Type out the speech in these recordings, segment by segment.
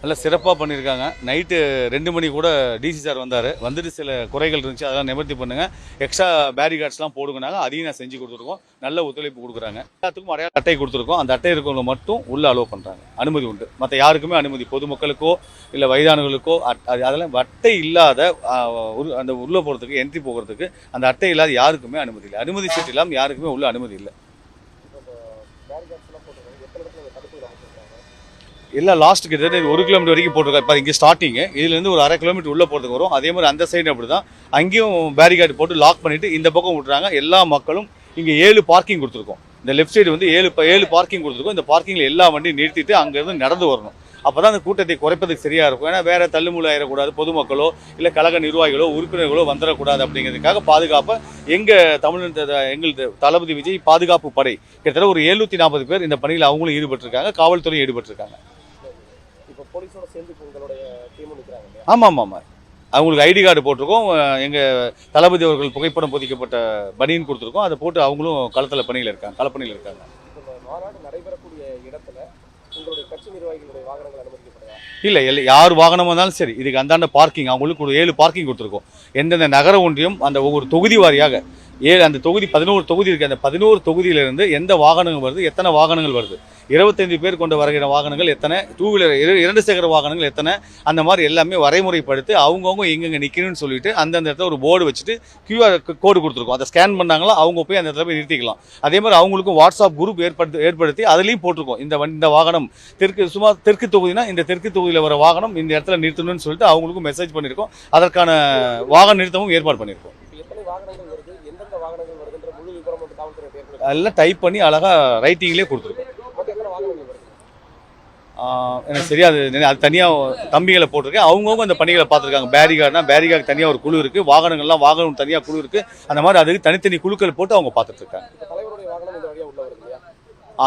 நல்ல சிறப்பாக பண்ணியிருக்காங்க. நைட்டு 2 மணி கூட டிசி சார் வந்தார். வந்துட்டு சில குறைகள் இருந்துச்சு, அதெல்லாம் நிவர்த்தி பண்ணுங்க, எக்ஸ்ட்ரா பேரிகார்ட்ஸ்லாம் போடுங்கனாங்க. அதையும் நான் செஞ்சு கொடுத்துருக்கோம். நல்ல ஒத்துழைப்பு கொடுக்குறாங்க. எல்லாத்துக்கும் அடையாள அட்டை கொடுத்துருக்கோம். அந்த அட்டை இருக்கவங்க மட்டும் உள்ளே அலோவ் பண்ணுறாங்க. அனுமதி உண்டு. மற்ற யாருக்குமே அனுமதி, பொதுமக்களுக்கோ இல்லை வயதானவர்களுக்கோ அதெல்லாம் அட்டை இல்லாத அந்த உள்ளே போகிறதுக்கு, என்ட்ரி போகிறதுக்கு அந்த அட்டை இல்லாத யாருக்குமே அனுமதி இல்லை. அனுமதி சீட்டு இல்லாமல் யாருக்குமே உள்ள அனுமதி இல்லை. எல்லாம் லாஸ்ட் கிட்டத்தட்ட 1 கிலோமீட்டர் வரைக்கும் போட்டிருக்காரு. இப்போ இங்கே ஸ்டார்டிங்கு, இதுலேருந்து ஒரு 1/2 கிலோமீட்டர் உள்ளே போகிறதுக்கு வரும். அதே மாதிரி அந்த சைடு அப்படி தான், அங்கேயும் பேரிகார்டு போட்டு லாக் பண்ணிவிட்டு இந்த பக்கம் விட்டுறாங்க. எல்லா மக்களும் இங்கே 7 பார்க்கிங் கொடுத்துருக்கோம். இந்த லெஃப்ட் சைடு வந்து 7 பார்க்கிங் கொடுத்துருக்கோம். இந்த பார்க்கிங்கில் எல்லா வண்டியும் நிறுத்திட்டு அங்கேருந்து நடந்து வரணும். அப்போ தான் அந்த கூட்டத்தை குறைப்பதுக்கு சரியாக இருக்கும். ஏன்னா வேறு தள்ளுமுள்ள ஆயிடக்கூடாது, பொதுமக்களோ இல்லை கழக நிர்வாகிகளோ உறுப்பினர்களோ வந்துடக்கூடாது. அப்படிங்கிறதுக்காக பாதுகாப்பாக எங்கள் தளபதி விஜய் பாதுகாப்பு படை கிட்டத்தட்ட ஒரு 740 பேர் இந்த பணியில் அவங்களும் ஈடுபட்டிருக்காங்க. காவல்துறையும் ஈடுபட்டிருக்காங்க. ஆமாம் ஆமாம், அவங்களுக்கு ஐடி கார்டு போட்டிருக்கோம். எங்கள் தளபதி அவர்கள் புகைப்படம் பொதிக்கப்பட்ட பனியன் கொடுத்துருக்கோம். அதை போட்டு அவங்களும் களத்தில் பணியில் இருக்காங்க, களப்பணியில் இருக்காங்க. இல்லை யார் வாகனமாக இருந்தாலும் சரி, இதுக்கு அந்தாண்ட பார்க்கிங் அவங்களுக்கு ஒரு 7 பார்க்கிங் கொடுத்துருக்கோம். எந்தெந்த நகர ஒன்றியம் அந்த ஒவ்வொரு தொகுதி வாரியாக அந்த தொகுதி 11 தொகுதி இருக்குது. அந்த 11 தொகுதியிலிருந்து எந்த வாகனங்கள் வருது, எத்தனை வாகனங்கள் வருது, 25 பேர் கொண்டு வருகிற வாகனங்கள் எத்தனை, 2 வீலர் 2 சக்கர வாகனங்கள் எத்தனை, அந்த மாதிரி எல்லாமே வரைமுறைப்படுத்தி அவங்கவுங்க எங்கெங்கே நிற்கணும்னு சொல்லிட்டு அந்தந்த இடத்துல ஒரு போர்டு வச்சுட்டு QR கோடு கொடுத்துருக்கோம். அதை ஸ்கேன் பண்ணாங்களா அவங்க போய் அந்த இடத்துல போய் நிறுத்திக்கலாம். அதே மாதிரி அவங்களுக்கும் வாட்ஸ்அப் குரூப் ஏற்படுத்தி அதுலேயும் போட்டிருக்கோம். இந்த வாகனம் தெற்கு தொகுதினா இந்த தெற்கு தொகுதியில் வர வாகனம் இந்த இடத்துல நிறுத்தணும்னு சொல்லிட்டு அவங்களுக்கும் மெசேஜ் பண்ணியிருக்கோம். அதற்கான வாகன நிறுத்தமும் ஏற்பாடு பண்ணியிருக்கோம். அதெல்லாம் டைப் பண்ணி அழகாக ரைட்டிங்லேயே கொடுத்துருக்கோம். எனக்கு சரியா அது தனியாக தம்பிகளை போட்டிருக்கேன். அவங்கவுங்க அந்த பணிகளை பார்த்துருக்காங்க. பேரிகார்டு தனியாக ஒரு குழு இருக்குது, வாகனம் தனியாக குழு இருக்குது. அந்த மாதிரி அதுக்கு தனித்தனி குழுக்கள் போட்டு அவங்க பார்த்துட்ருக்காங்க.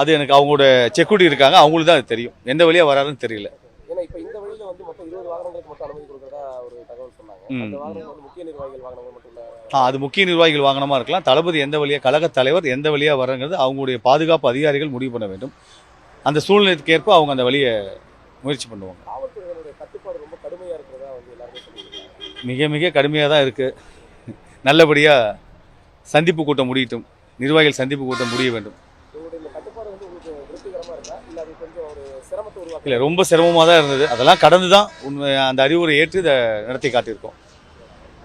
அது எனக்கு அவங்களோட செக்யூரிட்டி இருக்காங்க, அவங்களுக்கு தான் அது தெரியும். எந்த வழியாக வராதுன்னு தெரியல. அது முக்கிய நிர்வாகிகள் வாகனமாக இருக்கலாம். தளபதி எந்த வழியாக, கழக தலைவர் எந்த வழியாக வர்றங்கிறது அவங்களுடைய பாதுகாப்பு அதிகாரிகள் முடிவு பண்ண வேண்டும். அந்த சூழ்நிலைக்கு ஏற்ப அவங்க அந்த வழியை முயற்சி பண்ணுவாங்க. மிக மிக கடுமையாக தான் இருக்குது. நல்லபடியாக சந்திப்பு கூட்டம் முடியட்டும், நிர்வாகிகள் சந்திப்பு கூட்டம் முடிய வேண்டும். இல்லை ரொம்ப சிரமமாக தான் இருந்தது. அதெல்லாம் கடந்து தான் அந்த அறிவுரை ஏற்று இதை நடத்தி காட்டியிருக்கோம்.